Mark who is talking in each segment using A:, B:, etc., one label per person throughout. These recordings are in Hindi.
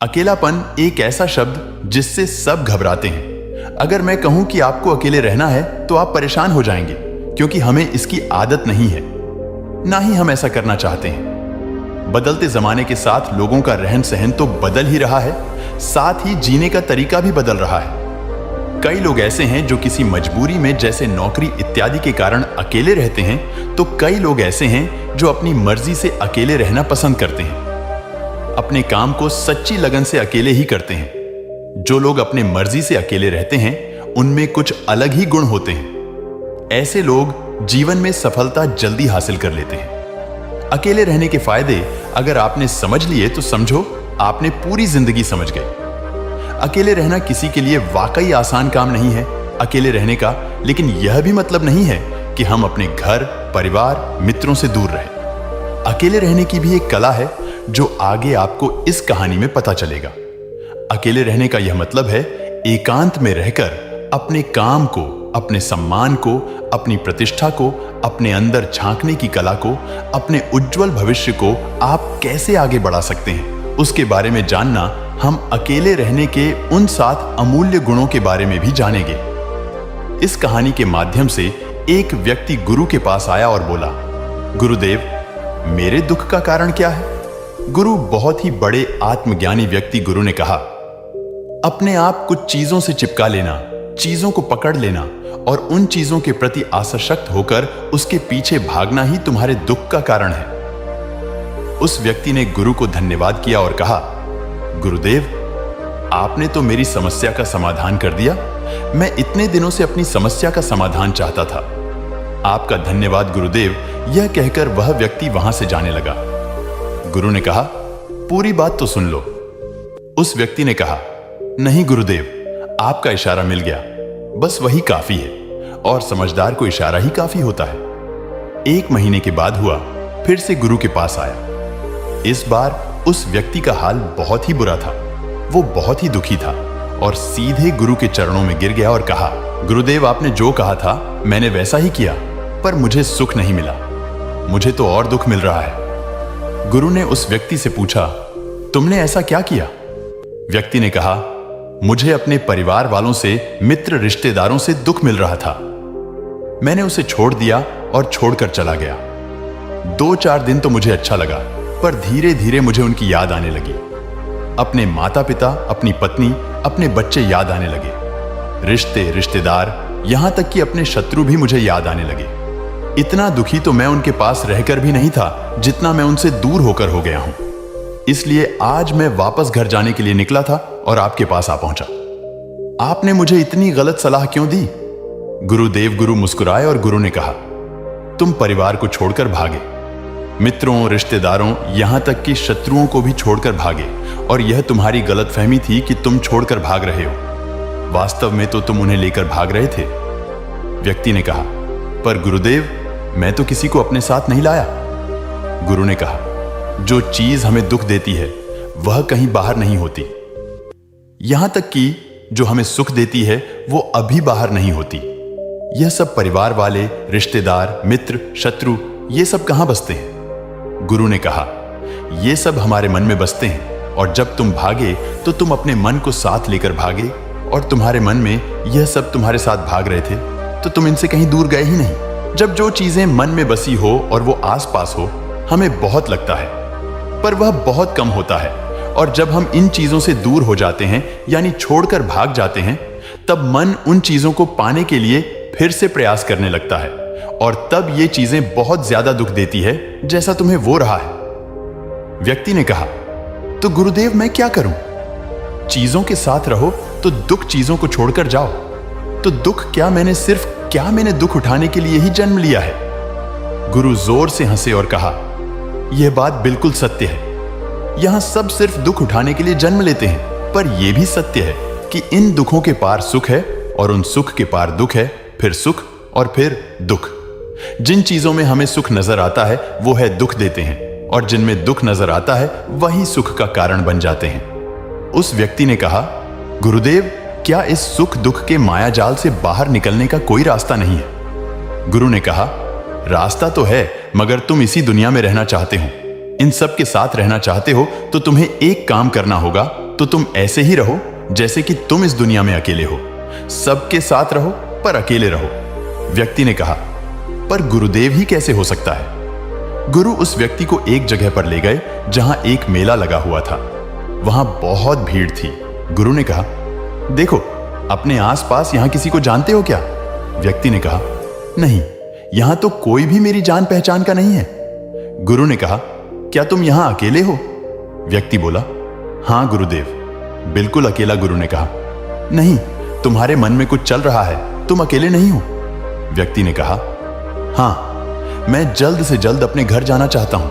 A: अकेलापन एक ऐसा शब्द जिससे सब घबराते हैं। अगर मैं कहूं कि आपको अकेले रहना है तो आप परेशान हो जाएंगे, क्योंकि हमें इसकी आदत नहीं है, ना ही हम ऐसा करना चाहते हैं। बदलते जमाने के साथ लोगों का रहन सहन तो बदल ही रहा है, साथ ही जीने का तरीका भी बदल रहा है। कई लोग ऐसे हैं जो किसी मजबूरी में, जैसे नौकरी इत्यादि के कारण अकेले रहते हैं, तो कई लोग ऐसे हैं जो अपनी मर्जी से अकेले रहना पसंद करते हैं। अपने काम को सच्ची लगन से अकेले ही करते हैं। जो लोग अपने मर्जी से अकेले रहते हैं, उनमें कुछ अलग ही गुण होते हैं। ऐसे लोग जीवन में सफलता जल्दी हासिल कर लेते हैं। अकेले रहने के फायदे अगर आपने समझ लिए तो समझो आपने पूरी जिंदगी समझ गए। अकेले रहना किसी के लिए वाकई आसान काम नहीं है अकेले रहने का, लेकिन यह भी मतलब नहीं है कि हम अपने घर, परिवार, मित्रों से दूर रहें। अकेले रहने की भी एक कला है जो आगे आपको इस कहानी में पता चलेगा। अकेले रहने का यह मतलब है एकांत में रहकर अपने काम को, अपने सम्मान को, अपनी प्रतिष्ठा को, अपने अंदर झांकने की कला को, अपने उज्जवल भविष्य को आप कैसे आगे बढ़ा सकते हैं, उसके बारे में जानना। हम अकेले रहने के उन 7 अमूल्य गुणों के बारे में भी जानेंगे। इस कहानी के माध्यम से एक व्यक्ति गुरु के पास आया और बोला, गुरुदेव, मेरे दुख का कारण क्या है? गुरु, बहुत ही बड़े आत्मज्ञानी व्यक्ति गुरु ने कहा, अपने आप कुछ चीजों से चिपका लेना, चीजों को पकड़ लेना और उन चीजों के प्रति आसक्त होकर उसके पीछे भागना ही तुम्हारे दुख का कारण है। उस व्यक्ति ने गुरु को धन्यवाद किया और कहा, गुरुदेव, आपने तो मेरी समस्या का समाधान कर दिया। मैं इतने दिनों से अपनी समस्या का समाधान चाहता था। आपका धन्यवाद गुरुदेव। यह कहकर वह व्यक्ति वहां से जाने लगा। गुरु ने कहा, पूरी बात तो सुन लो। उस व्यक्ति ने कहा, नहीं गुरुदेव, आपका इशारा मिल गया, बस वही काफी है, और समझदार को इशारा ही काफी होता है। 1 महीने के बाद हुआ, फिर से गुरु के पास आया। इस बार उस व्यक्ति का हाल बहुत ही बुरा था। वो बहुत ही दुखी था और सीधे गुरु के चरणों में गिर गया और कहा, गुरुदेव, आपने जो कहा था मैंने वैसा ही किया, पर मुझे सुख नहीं मिला, मुझे तो और दुख मिल रहा है। गुरु ने उस व्यक्ति से पूछा, तुमने ऐसा क्या किया? व्यक्ति ने कहा, मुझे अपने परिवार वालों से, मित्र रिश्तेदारों से दुख मिल रहा था। मैंने उसे छोड़ दिया और छोड़कर चला गया। 2-4 दिन तो मुझे अच्छा लगा, पर धीरे धीरे मुझे उनकी याद आने लगी। अपने माता पिता, अपनी पत्नी, अपने बच्चे याद आने लगे। रिश्ते, रिश्तेदार, यहां तक कि अपने शत्रु भी मुझे याद आने लगे। इतना दुखी तो मैं उनके पास रहकर भी नहीं था जितना मैं उनसे दूर होकर हो गया हूं। इसलिए आज मैं वापस घर जाने के लिए निकला था और आपके पास आ पहुंचा। आपने मुझे इतनी गलत सलाह क्यों दी? गुरुदेव गुरु मुस्कुराए और गुरु ने कहा, तुम परिवार को छोड़कर भागे, मित्रों, रिश्तेदारों, यहां तक कि शत्रुओं को भी छोड़कर भागे, और यह तुम्हारी गलतफहमी थी कि तुम छोड़कर भाग रहे हो। वास्तव में तो तुम उन्हें लेकर भाग रहे थे। व्यक्ति ने कहा, पर गुरुदेव, मैं तो किसी को अपने साथ नहीं लाया। गुरु ने कहा, जो चीज हमें दुख देती है वह कहीं बाहर नहीं होती, यहां तक कि जो हमें सुख देती है वो अभी बाहर नहीं होती। यह सब परिवार वाले, रिश्तेदार, मित्र, शत्रु, ये सब कहां बसते हैं? गुरु ने कहा, ये सब हमारे मन में बसते हैं, और जब तुम भागे तो तुम अपने मन को साथ लेकर भागे, और तुम्हारे मन में यह सब तुम्हारे साथ भाग रहे थे तो तुम इनसे कहीं दूर गए ही नहीं। जब जो चीजें मन में बसी हो और वो आसपास हो, हमें बहुत लगता है, पर वह बहुत कम होता है। और जब हम इन चीजों से दूर हो जाते हैं, यानी छोड़कर भाग जाते हैं, तब मन उन चीजों को पाने के लिए फिर से प्रयास करने लगता है, और तब ये चीजें बहुत ज्यादा दुख देती है, जैसा तुम्हें वो रहा है। व्यक्ति ने कहा, तो गुरुदेव, मैं क्या करूं? चीजों के साथ रहो तो दुख चीजों को छोड़कर जाओ। तो दुख क्या, मैंने दुख उठाने के लिए ही जन्म लिया है? गुरु जोर से हंसे और कहा, यह बात बिल्कुल सत्य है। यहां सब सिर्फ दुख उठाने के लिए जन्म लेते हैं, पर यह भी सत्य है कि इन दुखों के पार सुख है, और उन सुख के पार दुख है, फिर सुख और फिर दुख। जिन चीजों में हमें सुख नजर आता है वो है दुख देते हैं, और जिनमें दुख नजर आता है वही सुख का कारण बन जाते हैं। उस व्यक्ति ने कहा, गुरुदेव, क्या इस सुख दुख के माया जाल से बाहर निकलने का कोई रास्ता नहीं है? गुरु ने कहा, रास्ता तो है, मगर तुम इसी दुनिया में रहना चाहते हो, इन सब के साथ रहना चाहते हो, तो तुम्हें एक काम करना होगा, तो तुम ऐसे ही रहो जैसे कि तुम इस दुनिया में अकेले हो। सबके साथ रहो पर अकेले रहो। व्यक्ति ने कहा, पर गुरुदेव ही कैसे हो सकता है? गुरु उस व्यक्ति को एक जगह पर ले गए जहां एक मेला लगा हुआ था। वहां बहुत भीड़ थी। गुरु ने कहा, देखो, अपने आसपास यहां किसी को जानते हो क्या? व्यक्ति ने कहा, नहीं, यहां तो कोई भी मेरी जान पहचान का नहीं है। गुरु ने कहा, क्या तुम यहां अकेले हो? व्यक्ति बोला, हां गुरुदेव, बिल्कुल अकेला। गुरु ने कहा, नहीं, तुम्हारे मन में कुछ चल रहा है, तुम अकेले नहीं हो। व्यक्ति ने कहा, हां, मैं जल्द से जल्द अपने घर जाना चाहता हूं।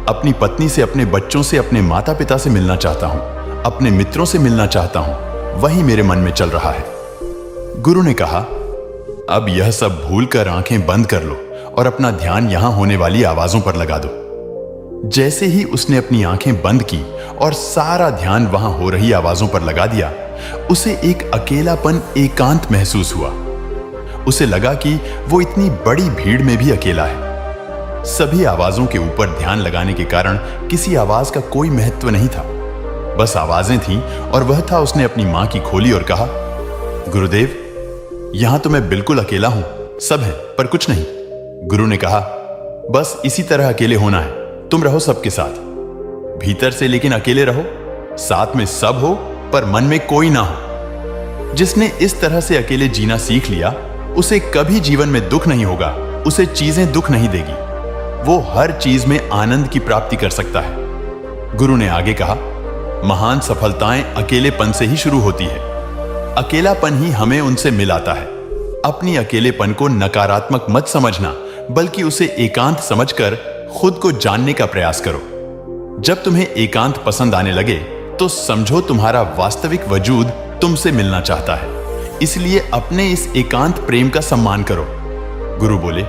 A: अपनी पत्नी से, अपने बच्चों से, अपने माता पिता से मिलना चाहता हूं, अपने मित्रों से मिलना चाहता हूं, वही मेरे मन में चल रहा है। गुरु ने कहा, अब यह सब भूलकर आंखें बंद कर लो और अपना ध्यान यहां होने वाली आवाजों पर लगा दो। जैसे ही उसने अपनी आंखें बंद की और सारा ध्यान वहां हो रही आवाजों पर लगा दिया, उसे एक अकेलापन, एकांत महसूस हुआ। उसे लगा कि वो इतनी बड़ी भीड़ में भी अकेला है। सभी आवाजों के ऊपर ध्यान लगाने के कारण किसी आवाज का कोई महत्व नहीं था, बस आवाजें थीं और वह था। उसने अपनी मां की खोली और कहा, गुरुदेव, यहां तो मैं बिल्कुल अकेला हूं, सब है पर कुछ नहीं। गुरु ने कहा, बस इसी तरह अकेले होना है, तुम रहो सबके साथ, भीतर से लेकिन अकेले रहो, साथ में सब हो पर मन में कोई ना हो। जिसने इस तरह से अकेले जीना सीख लिया, उसे कभी जीवन में दुख नहीं होगा, उसे चीजें दुख नहीं देगी, वो हर चीज में आनंद की प्राप्ति कर सकता है। गुरु ने आगे कहा, महान सफलताएं अकेलेपन से ही शुरू होती है। अकेलापन ही हमें उनसे मिलाता है। अपनी अकेलेपन को नकारात्मक मत समझना, बल्कि उसे एकांत समझकर खुद को जानने का प्रयास करो। जब तुम्हें एकांत पसंद आने लगे तो समझो तुम्हारा वास्तविक वजूद तुमसे मिलना चाहता है, इसलिए अपने इस एकांत प्रेम का सम्मान करो। गुरु बोले,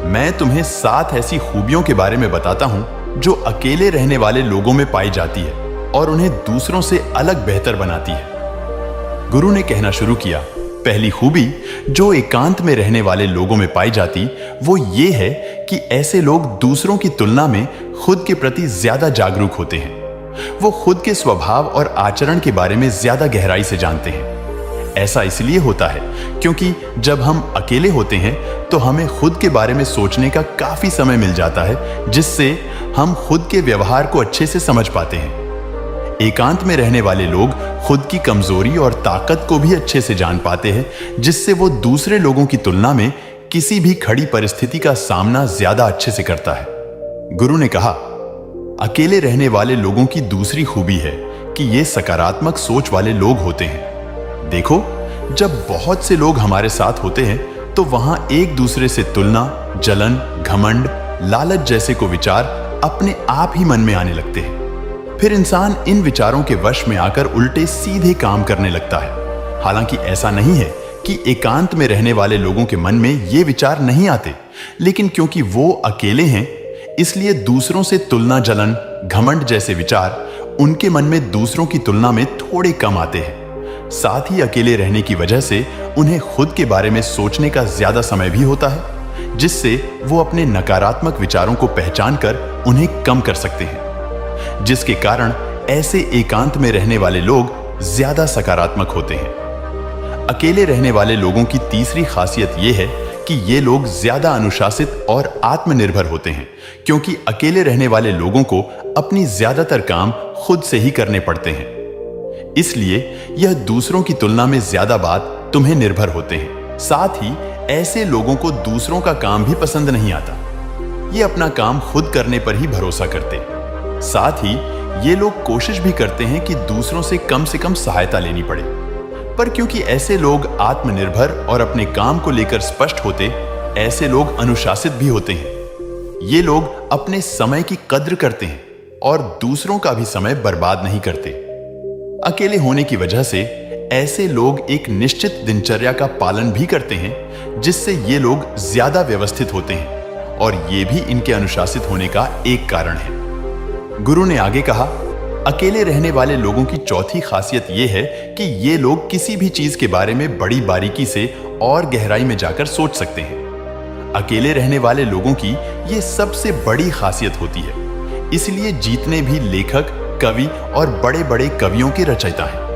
A: मैं तुम्हें 7 ऐसी खूबियों के बारे में बताता हूं जो अकेले रहने वाले लोगों में पाई जाती है और उन्हें दूसरों से अलग बेहतर बनाती है। गुरु ने कहना शुरू किया, पहली खूबी जो एकांत में रहने वाले लोगों में पाई जाती, वो ये है कि ऐसे लोग दूसरों की तुलना में खुद के प्रति ज्यादा जागरूक होते हैं। वो खुद के स्वभाव और आचरण के बारे में ज्यादा गहराई से जानते हैं। ऐसा इसलिए होता है क्योंकि जब हम अकेले होते हैं तो हमें खुद के बारे में सोचने का काफी समय मिल जाता है, जिससे हम खुद के व्यवहार को अच्छे से समझ पाते हैं। एकांत में रहने वाले लोग खुद की कमजोरी और ताकत को भी अच्छे से जान पाते हैं, जिससे वो दूसरे लोगों की तुलना में किसी भी खड़ी परिस्थिति का सामना ज्यादा अच्छे से करता है। गुरु ने कहा, अकेले रहने वाले लोगों की दूसरी खूबी है कि ये सकारात्मक सोच वाले लोग होते हैं। देखो, जब बहुत से लोग हमारे साथ होते हैं तो वहां एक दूसरे से तुलना, जलन, घमंड, लालच जैसे को विचार अपने आप ही मन में आने लगते हैं। फिर इंसान इन विचारों के वश में आकर उल्टे सीधे काम करने लगता है। हालांकि ऐसा नहीं है कि एकांत में रहने वाले लोगों के मन में ये विचार नहीं आते, लेकिन क्योंकि वो अकेले हैं, इसलिए दूसरों से तुलना, जलन, घमंड जैसे विचार उनके मन में दूसरों की तुलना में थोड़े कम आते हैं। साथ ही अकेले रहने की वजह से उन्हें खुद के बारे में सोचने का ज्यादा समय भी होता है, जिससे वो अपने नकारात्मक विचारों को पहचान कर उन्हें कम कर सकते हैं, जिसके कारण ऐसे एकांत में रहने वाले लोग ज्यादा सकारात्मक होते हैं। अकेले रहने वाले लोगों की तीसरी खासियत यह है कि ये लोग ज्यादा अनुशासित और आत्मनिर्भर होते हैं, क्योंकि अकेले रहने वाले लोगों को अपनी ज्यादातर काम खुद से ही करने पड़ते हैं। इसलिए यह दूसरों की तुलना में ज्यादा बात तुम्हें निर्भर होते हैं। साथ ही ऐसे लोगों को दूसरों का काम भी पसंद नहीं आता। ये अपना काम खुद करने पर ही भरोसा करते हैं। साथ ही ये लोग कोशिश भी करते हैं कि दूसरों से कम सहायता लेनी पड़े। पर क्योंकि ऐसे लोग आत्मनिर्भर और अपने काम को लेकर स्पष्ट होते, ऐसे लोग अनुशासित भी होते हैं। ये लोग अपने समय की कद्र करते हैं और दूसरों का भी समय बर्बाद नहीं करते। अकेले होने की वजह से ऐसे लोग एक निश्चित दिनचर्या का पालन भी करते हैं, जिससे ये लोग ज्यादा व्यवस्थित होते हैं और ये भी इनके अनुशासित होने का एक कारण है। गुरु ने आगे कहा, अकेले रहने वाले लोगों की चौथी खासियत यह है कि ये लोग किसी भी चीज के बारे में बड़ी बारीकी से और गहराई में जाकर सोच सकते हैं। अकेले रहने वाले लोगों की ये सबसे बड़ी खासियत होती है। इसलिए जितने भी लेखक, कवि और बड़े बड़े कवियों के रचयिता हैं।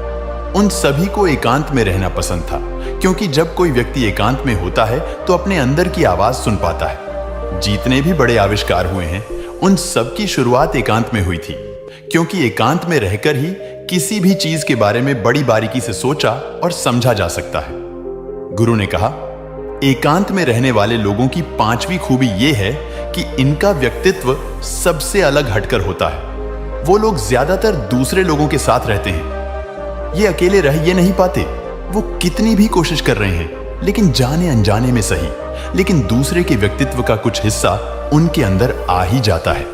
A: उन सभी को एकांत में रहना पसंद था, क्योंकि जब कोई व्यक्ति एकांत में होता है तो अपने अंदर की आवाज सुन पाता है। जितने भी बड़े आविष्कार हुए हैं, उन सब की शुरुआत एकांत में हुई थी, क्योंकि एकांत में रहकर ही किसी भी चीज के बारे में बड़ी बारीकी से सोचा और समझा जा सकता है। गुरु ने कहा, एकांत में रहने वाले लोगों की पांचवी खूबी यह है कि इनका व्यक्तित्व सबसे अलग हटकर होता है। वो लोग ज्यादातर दूसरे लोगों के साथ रहते हैं। ये अकेले रह ये नहीं पाते। वो कितनी भी कोशिश कर रहे हैं, लेकिन जाने अनजाने में सही, लेकिन दूसरे के व्यक्तित्व का कुछ हिस्सा उनके अंदर आ ही जाता है।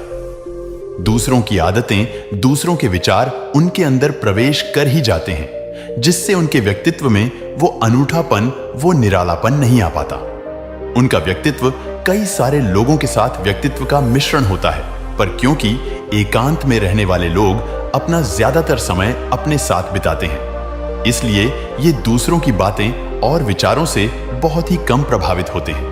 A: दूसरों की आदतें, दूसरों के विचार उनके अंदर प्रवेश कर ही जाते हैं, जिससे उनके व्यक्तित्व में वो अनूठापन, वो निरालापन नहीं आ पाता। उनका व्यक्तित्व कई सारे लोगों के साथ व्यक्तित्व का मिश्रण होता है, पर क्योंकि एकांत में रहने वाले लोग अपना ज्यादातर समय अपने साथ बिताते हैं, इसलिए ये दूसरों की बातें और विचारों से बहुत ही कम प्रभावित होते हैं।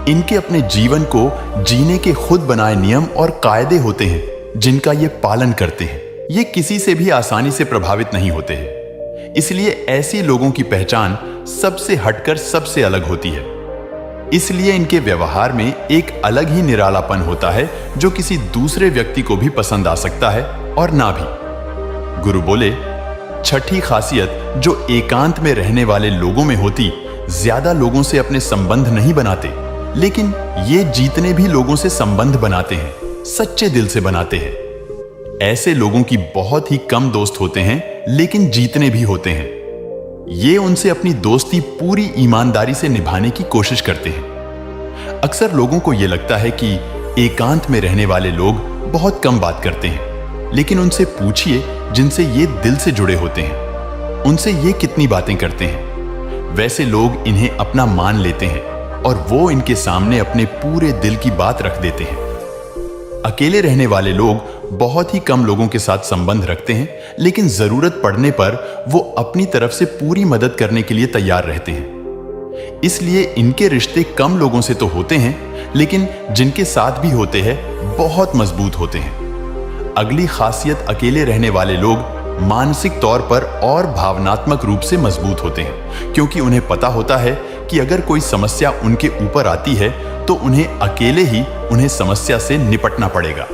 A: इनके अपने जीवन को जीने के खुद बनाए नियम और कायदे होते हैं, जिनका ये पालन करते हैं। ये किसी से भी आसानी से प्रभावित नहीं होते हैं, इसलिए ऐसे लोगों की पहचान सबसे हटकर सबसे अलग होती है। इसलिए इनके व्यवहार में एक अलग ही निरालापन होता है, जो किसी दूसरे व्यक्ति को भी पसंद आ सकता है और ना भी। गुरु बोले, छठी खासियत जो एकांत में रहने वाले लोगों में होती, ज्यादा लोगों से अपने संबंध नहीं बनाते, लेकिन ये जितने भी लोगों से संबंध बनाते हैं, सच्चे दिल से बनाते हैं। ऐसे लोगों की बहुत ही कम दोस्त होते हैं, लेकिन जितने भी होते हैं, ये उनसे अपनी दोस्ती पूरी ईमानदारी से निभाने की कोशिश करते हैं। अक्सर लोगों को यह लगता है कि एकांत में रहने वाले लोग बहुत कम बात करते हैं, लेकिन उनसे पूछिए जिनसे ये दिल से जुड़े होते हैं, उनसे ये कितनी बातें करते हैं। वैसे लोग इन्हें अपना मान लेते हैं और वो इनके सामने अपने पूरे दिल की बात रख देते हैं। अकेले रहने वाले लोग बहुत ही कम लोगों के साथ संबंध रखते हैं, लेकिन जरूरत पड़ने पर वो अपनी तरफ से पूरी मदद करने के लिए तैयार रहते हैं। इसलिए इनके रिश्ते कम लोगों से तो होते हैं, लेकिन जिनके साथ भी होते हैं बहुत मजबूत होते हैं। अगली खासियत, अकेले रहने वाले लोग मानसिक तौर पर और भावनात्मक रूप से मजबूत होते हैं, क्योंकि उन्हें पता होता है कि अगर कोई समस्या उनके ऊपर आती है तो उन्हें अकेले ही उन्हें समस्या से निपटना पड़ेगा।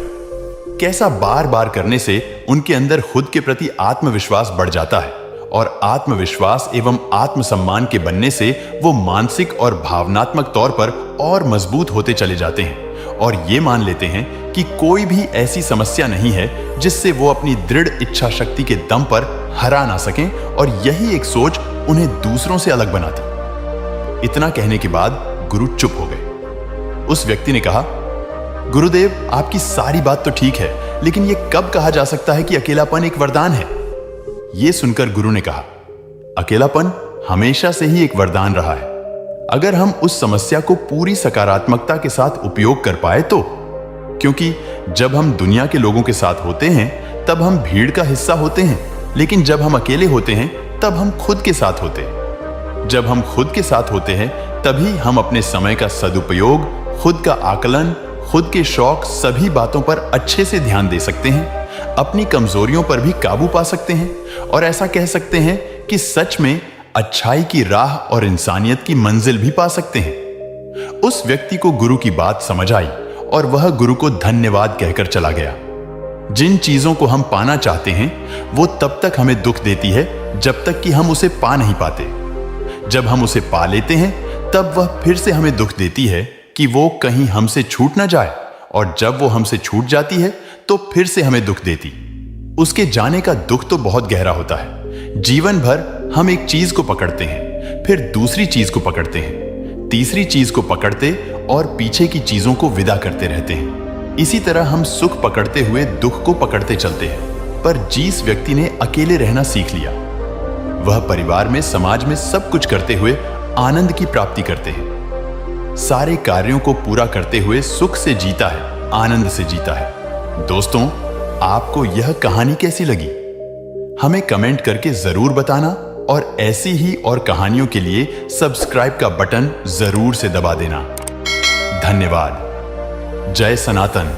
A: कैसा बार बार करने से उनके अंदर खुद के प्रति आत्मविश्वास बढ़ जाता है, और आत्मविश्वास एवं आत्मसम्मान के बनने से वो मानसिक और भावनात्मक तौर पर और मजबूत होते चले जाते हैं, और ये मान लेते हैं कि कोई भी ऐसी समस्या नहीं है जिससे वो अपनी दृढ़ इच्छा शक्ति के दम पर हरा ना सकें, और यही एक सोच उन्हें दूसरों से अलग बनाती। इतना कहने के बाद गुरु चुप हो गए। उस व्यक्ति ने कहा, गुरुदेव, आपकी सारी बात तो ठीक है, लेकिन यह कब कहा जा सकता है कि अकेलापन एक वरदान है? यह सुनकर गुरु ने कहा, अकेलापन हमेशा से ही एक वरदान रहा है, अगर हम उस समस्या को पूरी सकारात्मकता के साथ उपयोग कर पाए तो। क्योंकि जब हम दुनिया के लोगों के साथ होते हैं तब हम भीड़ का हिस्सा होते हैं, लेकिन जब हम अकेले होते हैं तब हम खुद के साथ होते हैं। जब हम खुद के साथ होते हैं तभी हम अपने समय का सदुपयोग, खुद का आकलन, खुद के शौक, सभी बातों पर अच्छे से ध्यान दे सकते हैं, अपनी कमजोरियों पर भी काबू पा सकते हैं, और ऐसा कह सकते हैं कि सच में अच्छाई की राह और इंसानियत की मंजिल भी पा सकते हैं। उस व्यक्ति को गुरु की बात समझ आई और वह गुरु को धन्यवाद कहकर चला गया। जिन चीजों को हम पाना चाहते हैं वो तब तक हमें दुख देती है जब तक कि हम उसे पा नहीं पाते। जब हम उसे पा लेते हैं तब वह फिर से हमें दुख देती है कि वो कहीं हमसे छूट ना जाए, और जब वो हमसे छूट जाती है तो फिर से हमें दुख देती। उसके जाने का दुख तो बहुत गहरा होता है। जीवन भर हम एक चीज को पकड़ते हैं, फिर दूसरी चीज को पकड़ते हैं, तीसरी चीज को पकड़ते और पीछे की चीजों को विदा करते रहते हैं। इसी तरह हम सुख पकड़ते हुए दुख को पकड़ते चलते हैं। पर जिस व्यक्ति ने अकेले रहना सीख लिया, वह परिवार में, समाज में सब कुछ करते हुए आनंद की प्राप्ति करते हैं। सारे कार्यों को पूरा करते हुए सुख से जीता है, आनंद से जीता है। दोस्तों, आपको यह कहानी कैसी लगी? हमें कमेंट करके जरूर बताना, और ऐसी ही और कहानियों के लिए सब्सक्राइब का बटन जरूर से दबा देना। धन्यवाद। जय सनातन।